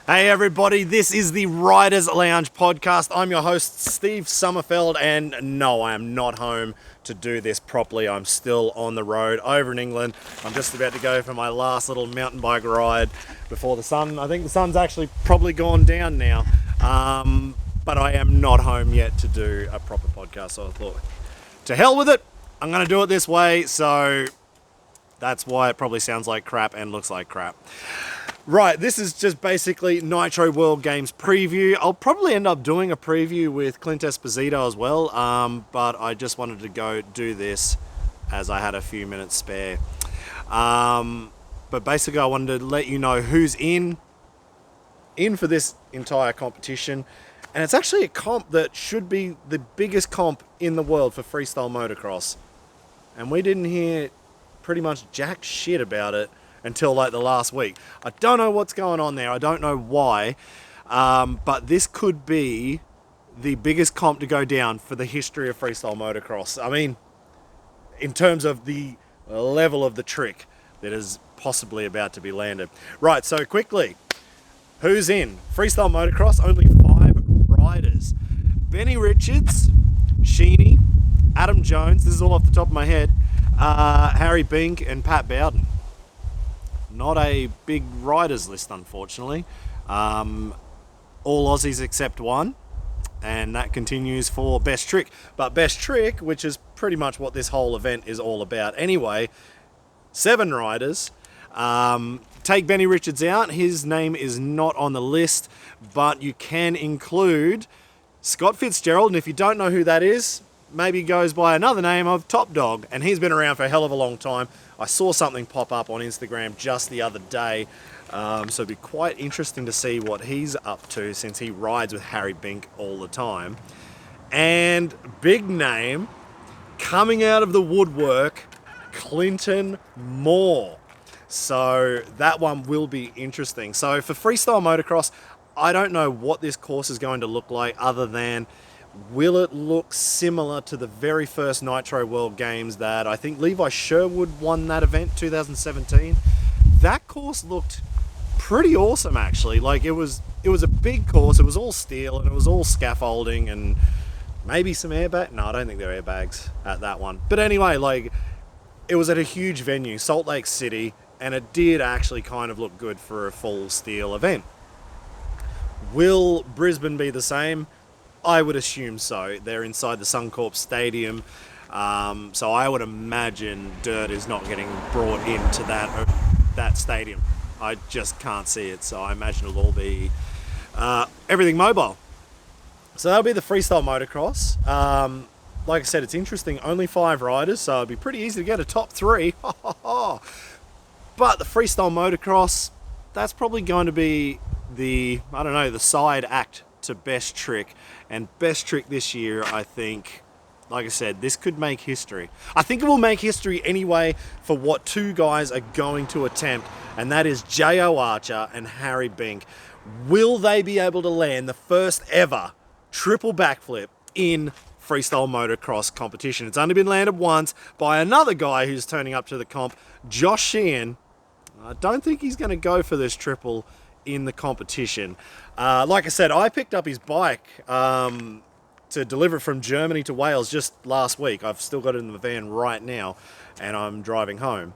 Hey everybody, this is the Riders Lounge podcast. I'm your host, Steve Summerfeld, and no, I am not home to do this properly. I'm still on the road over in England. I'm just about to go for my last little mountain bike ride before the sun. I think the sun's actually probably gone down now, but I am not home yet to do a proper podcast. So I thought, to hell with it, I'm going to do it this way. So that's why it probably sounds like crap and looks like crap. Right, this is just basically Nitro World Games preview. I'll probably end up doing a preview with Clint Esposito as well, but I just wanted to go do this as I had a few minutes spare. But basically I wanted to let you know who's in for this entire competition. And it's actually a comp that should be the biggest comp in the world for freestyle motocross. And we didn't hear pretty much jack shit about it until like the last week. I don't know what's going on there. I don't know why. But this could be the biggest comp to go down for the history of freestyle motocross. I mean, in terms of the level of the trick that is possibly about to be landed. Right, so quickly, who's in? Freestyle motocross, only 5 riders. Benny Richards, Sheehan, Adam Jones, this is all off the top of my head, Harry Bink and Pat Bowden. Not a big riders list, unfortunately. All Aussies except one, and that continues for Best Trick. But Best Trick, which is pretty much what this whole event is all about anyway, 7 riders. Take Benny Richards out, his name is not on the list, but you can include Scott Fitzgerald, and if you don't know who that is, maybe goes by another name of Topdog, and he's been around for a hell of a long time. I saw something pop up on Instagram just the other day, so it'd be quite interesting to see what he's up to since he rides with Harry Bink all the time. And big name, coming out of the woodwork, Clinton Moore. So that one will be interesting. So for freestyle motocross, I don't know what this course is going to look like other than will it look similar to the very first Nitro World Games that I think Levi Sherwood won that event, 2017? That course looked pretty awesome, actually. Like, it was a big course. It was all steel and it was all scaffolding and maybe some airbag. No, I don't think there are airbags at that one. But anyway, like, it was at a huge venue, Salt Lake City, and it did actually kind of look good for a full steel event. Will Brisbane be the same? I would assume so. They're inside the Suncorp Stadium, so I would imagine dirt is not getting brought into that stadium. I just can't see it, so I imagine it'll all be everything mobile. So that'll be the freestyle motocross. Like I said, it's interesting. Only 5 riders, so it'd be pretty easy to get a top 3. But the freestyle motocross, that's probably going to be the side act to Best Trick. And Best Trick this year, I think, like I said, this could make history. I think it will make history anyway for what 2 guys are going to attempt, and that is Jayo Archer and Harry Bink. Will they be able to land the first ever triple backflip in freestyle motocross competition? It's only been landed once by another guy who's turning up to the comp, Josh Sheehan. I don't think he's going to go for this triple in the competition. Like I said, I picked up his bike to deliver it from Germany to Wales just last week. I've still got it in the van right now, and I'm driving home.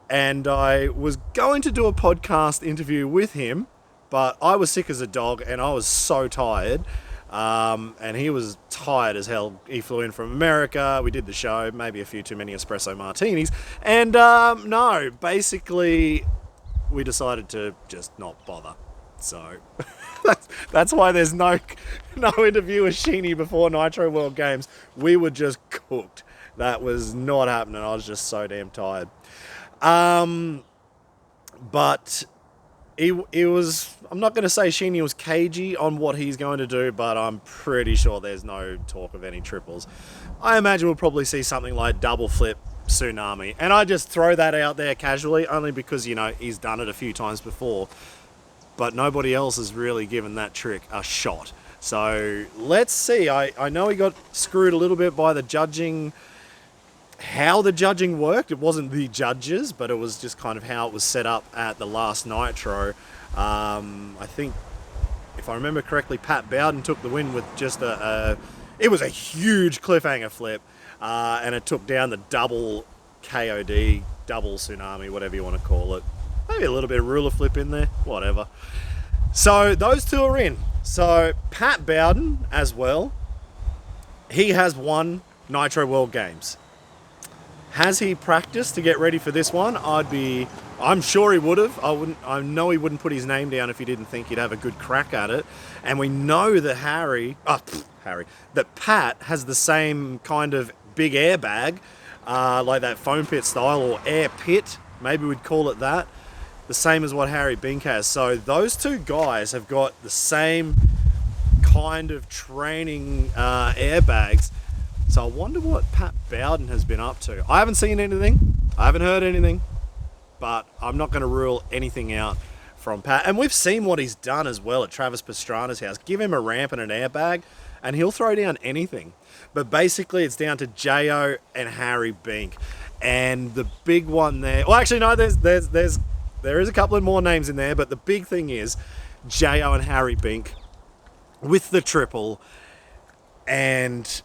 And I was going to do a podcast interview with him, but I was sick as a dog, and I was so tired. And he was tired as hell. He flew in from America. We did the show, maybe a few too many espresso martinis. And no, basically, we decided to just not bother. So that's why there's no interview with Sheeny before Nitro World Games. We were just cooked. That was not happening. I was just so damn tired. But it was, I'm not going to say Sheeny was cagey on what he's going to do, but I'm pretty sure there's no talk of any triples. I imagine we'll probably see something like double flip tsunami. And I just throw that out there casually, only because, he's done it a few times before. But nobody else has really given that trick a shot. So let's see. I know he got screwed a little bit by the judging, how the judging worked. It wasn't the judges, but it was just kind of how it was set up at the last Nitro. I think I remember correctly, Pat Bowden took the win with just it was a huge cliffhanger flip, and it took down the double KOD, double tsunami, whatever you want to call it. Maybe a little bit of ruler flip in there, whatever. So those two are in. So Pat Bowden as well, he has won Nitro World Games. Has he practiced to get ready for this one? I'm sure he would have. I know he wouldn't put his name down if he didn't think he'd have a good crack at it. And we know that that Pat has the same kind of big airbag, like that foam pit style or air pit, maybe we'd call it that. The same as what Harry Bink has. So those two guys have got the same kind of training airbags. So I wonder what Pat Bowden has been up to. I haven't seen anything. I haven't heard anything. But I'm not going to rule anything out from Pat. And we've seen what he's done as well at Travis Pastrana's house. Give him a ramp and an airbag, and he'll throw down anything. But basically, it's down to Jayo and Harry Bink. And the big one there... Well, actually, no, there is a couple of more names in there. But the big thing is Jayo and Harry Bink with the triple. And...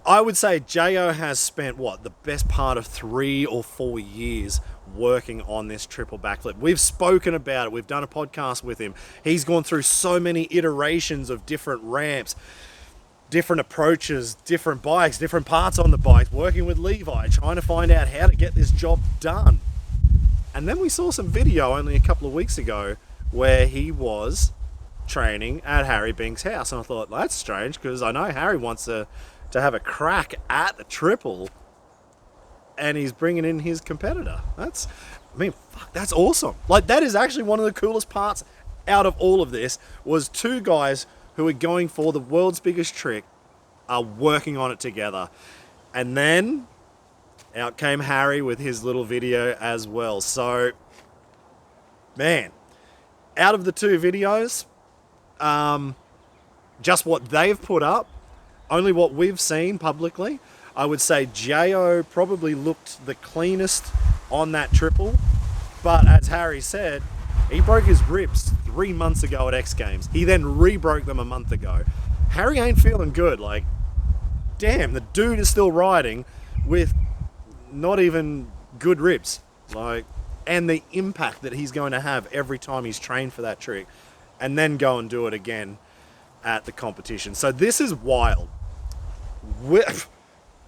I would say Jayo has spent, the best part of 3 or 4 years working on this triple backflip. We've spoken about it. We've done a podcast with him. He's gone through so many iterations of different ramps, different approaches, different bikes, different parts on the bike, working with Levi, trying to find out how to get this job done. And then we saw some video only a couple of weeks ago where he was training at Harry Bink's house. And I thought, well, that's strange because I know Harry wants to have a crack at the triple, and he's bringing in his competitor. That's awesome. Like, that is actually one of the coolest parts out of all of this, was two guys who are going for the world's biggest trick are working on it together. And then out came Harry with his little video as well. So, man, out of the two videos, just what they've put up, only what we've seen publicly, I would say Jayo probably looked the cleanest on that triple. But as Harry said, he broke his ribs 3 months ago at X Games. He then re-broke them a month ago. Harry ain't feeling good. Like, damn, the dude is still riding with not even good ribs. Like, and the impact that he's going to have every time he's trained for that trick, and then go and do it again at the competition. So this is wild.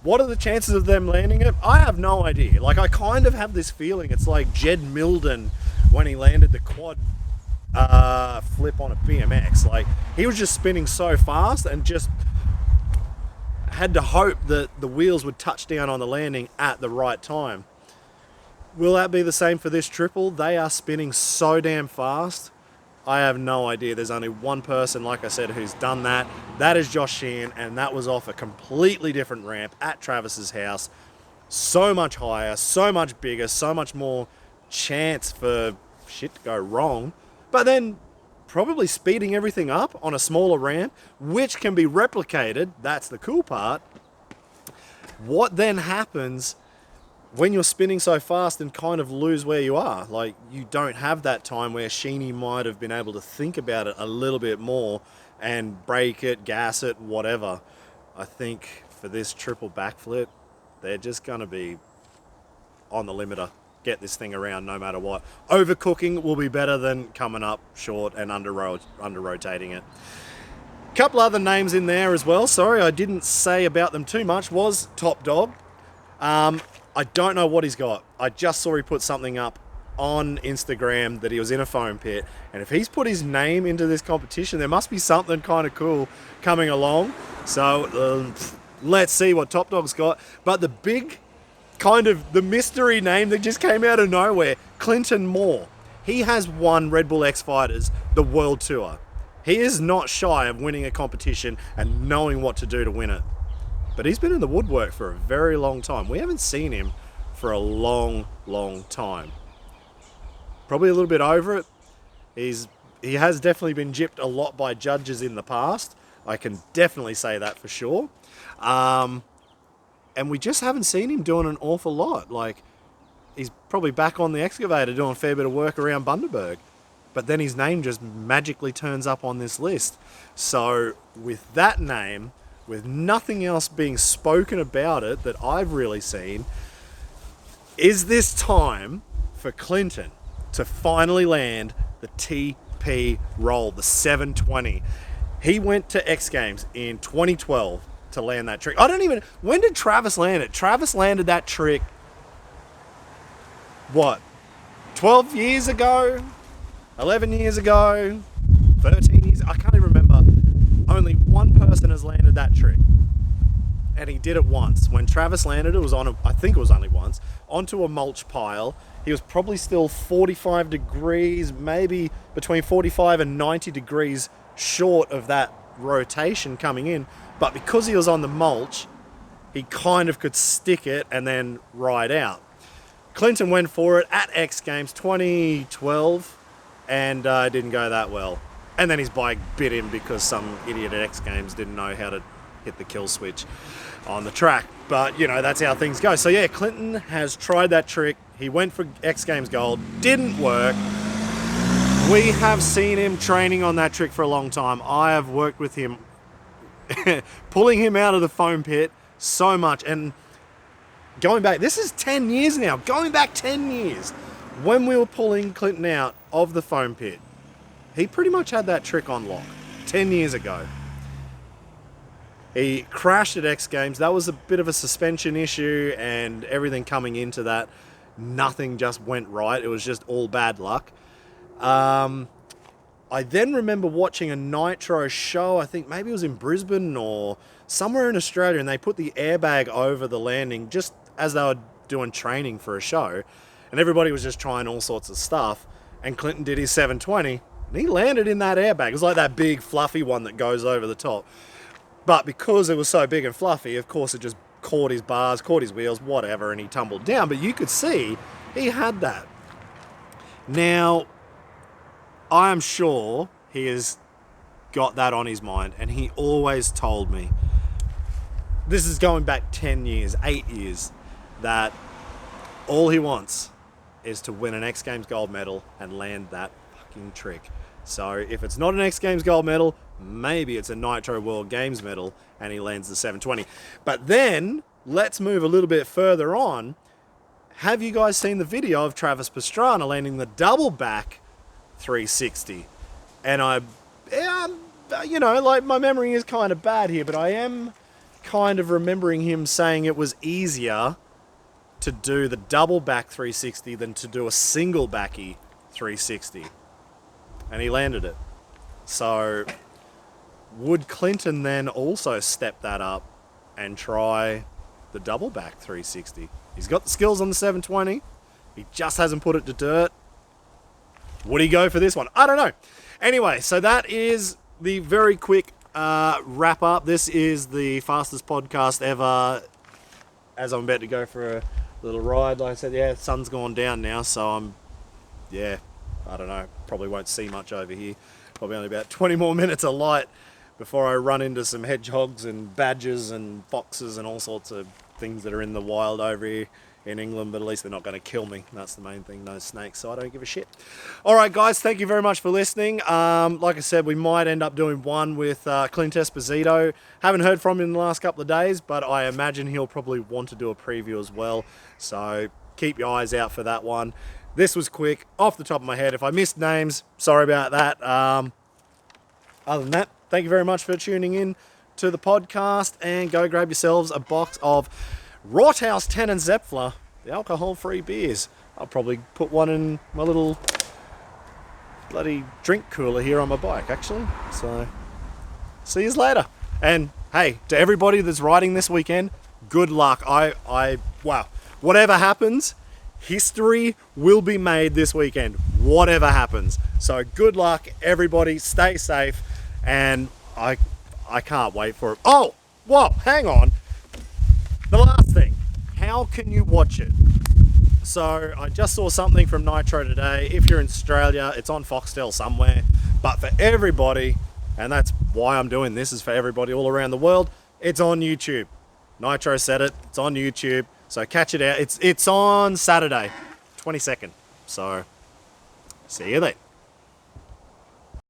What are the chances of them landing it? I have no idea. Like, I kind of have this feeling it's like Jed Milden when he landed the quad flip on a BMX. Like, he was just spinning so fast and just had to hope that the wheels would touch down on the landing at the right time. Will that be the same for this triple? They are spinning so damn fast. I have no idea. There's only one person, like I said, who's done that. That is Josh Sheehan, and that was off a completely different ramp at Travis's house. So much higher, so much bigger, so much more chance for shit to go wrong. But then probably speeding everything up on a smaller ramp, which can be replicated. That's the cool part. What then happens when you're spinning so fast and kind of lose where you are? Like, you don't have that time where Sheeny might have been able to think about it a little bit more and brake it, gas it, whatever. I think for this triple backflip, they're just going to be on the limiter. Get this thing around no matter what. Overcooking will be better than coming up short and under rotating it. Couple other names in there as well. Sorry, I didn't say about them too much. Was Topdog. I don't know what he's got. I just saw he put something up on Instagram that he was in a foam pit. And if he's put his name into this competition, there must be something kind of cool coming along. So let's see what Topdog's got. But the big kind of the mystery name that just came out of nowhere, Clinton Moore. He has won Red Bull X Fighters, the World Tour. He is not shy of winning a competition and knowing what to do to win it. But he's been in the woodwork for a very long time. We haven't seen him for a long, long time. Probably a little bit over it. He has definitely been gypped a lot by judges in the past. I can definitely say that for sure. And we just haven't seen him doing an awful lot. Like, he's probably back on the excavator doing a fair bit of work around Bundaberg. but then his name just magically turns up on this list. So with that name, with nothing else being spoken about it that I've really seen, is this time for Clinton to finally land the TP roll, the 720. He went to X Games in 2012 to land that trick. When did Travis land it? Travis landed that trick, what, 12 years ago? 11 years ago? 13 years? I can't even remember. Only one person has landed that trick. And he did it once. When Travis landed it, I think it was only once, onto a mulch pile. He was probably still 45 degrees, maybe between 45 and 90 degrees short of that rotation coming in. But because he was on the mulch, he kind of could stick it and then ride out. Clinton went for it at X Games 2012 and didn't go that well. And then his bike bit him because some idiot at X Games didn't know how to hit the kill switch on the track. But, you know, that's how things go. So, yeah, Clinton has tried that trick. He went for X Games Gold. Didn't work. We have seen him training on that trick for a long time. I have worked with him, pulling him out of the foam pit so much. And going back, this is 10 years now. Going back 10 years, when we were pulling Clinton out of the foam pit, he pretty much had that trick on lock 10 years ago. He crashed at X Games. That was a bit of a suspension issue and everything coming into that. Nothing just went right. It was just all bad luck. I then remember watching a Nitro show. I think maybe it was in Brisbane or somewhere in Australia, and they put the airbag over the landing just as they were doing training for a show. And everybody was just trying all sorts of stuff. And Clinton did his 720, and he landed in that airbag. It was like that big fluffy one that goes over the top. But because it was so big and fluffy, of course it just caught his bars, caught his wheels, whatever, and he tumbled down. But you could see he had that. Now, I am sure he has got that on his mind, and he always told me, this is going back 10 years, 8 years, that all he wants is to win an X Games gold medal and land that fucking trick. So if it's not an X Games gold medal, maybe it's a Nitro World Games medal and he lands the 720. But then, let's move a little bit further on. Have you guys seen the video of Travis Pastrana landing the double back 360? And you know, like, my memory is kind of bad here, but I am kind of remembering him saying it was easier to do the double back 360 than to do a single backy 360. And he landed it. So would Clinton then also step that up and try the double back 360? He's got the skills on the 720. He just hasn't put it to dirt. Would he go for this one? I don't know. Anyway, so that is the very quick wrap up. This is the fastest podcast ever, as I'm about to go for a little ride. Like I said, yeah, the sun's gone down now, so I don't know, probably won't see much over here. Probably only about 20 more minutes of light before I run into some hedgehogs and badgers and foxes and all sorts of things that are in the wild over here in England, but at least they're not going to kill me. That's the main thing, no snakes, so I don't give a shit. Alright guys, thank you very much for listening. Like I said, we might end up doing one with Clint Esposito. Haven't heard from him in the last couple of days, but I imagine he'll probably want to do a preview as well, so keep your eyes out for that one. This was quick, off the top of my head. If I missed names, sorry about that. Other than that, thank you very much for tuning in to the podcast, and go grab yourselves a box of Rothaus 10 and Zepfler, the alcohol-free beers. I'll probably put one in my little bloody drink cooler here on my bike, actually. So, see you later. And hey, to everybody that's riding this weekend, good luck. Wow, whatever happens, history will be made this weekend, whatever happens. So good luck, everybody. Stay safe, and I can't wait for it. Oh, whoa, hang on. The last thing, how can you watch it? So I just saw something from Nitro today. If you're in Australia, it's on Foxtel somewhere. But for everybody, and that's why I'm doing this, is for everybody all around the world, it's on YouTube. Nitro said it, it's on YouTube. So catch it out. It's on Saturday, 22nd. So see you then.